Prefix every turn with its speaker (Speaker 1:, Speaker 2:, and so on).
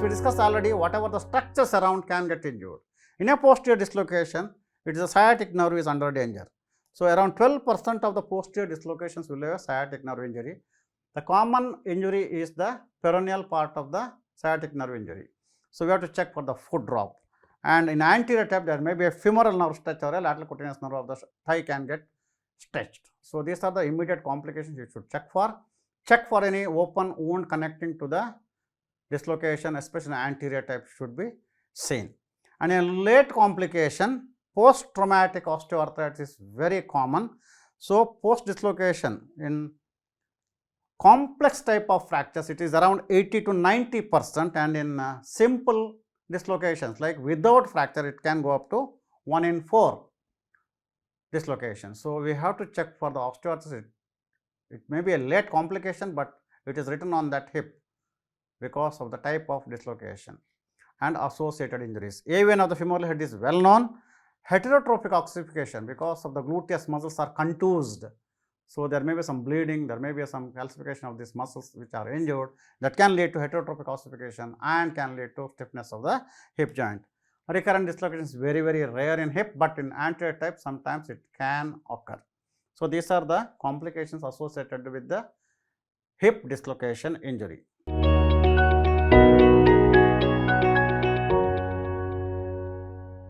Speaker 1: we discussed already, whatever the structures around can get injured. In a posterior dislocation, it is a sciatic nerve is under danger. So, around 12% of the posterior dislocations will have a sciatic nerve injury. The common injury is the peroneal part of the sciatic nerve injury. So, we have to check for the foot drop, and in anterior type there may be a femoral nerve stretch or a lateral cutaneous nerve of the thigh can get stretched. So, these are the immediate complications you should check for. Check for any open wound connecting to the dislocation, especially anterior type should be seen. And a late complication, post-traumatic osteoarthritis is very common. So, post-dislocation in complex type of fractures, it is around 80 to 90%, and in simple dislocations like without fracture, it can go up to 1 in 4 dislocations. So, we have to check for the osteoarthritis. It may be a late complication, but it is written on that hip because of the type of dislocation and associated injuries. AVN of the femoral head is well known. Heterotopic ossification, because of the gluteus muscles are contused. So, there may be some bleeding, there may be some calcification of these muscles which are injured, that can lead to heterotopic ossification and can lead to stiffness of the hip joint. Recurrent dislocation is very rare in hip, but in anterior type sometimes it can occur. So, these are the complications associated with the hip dislocation injury.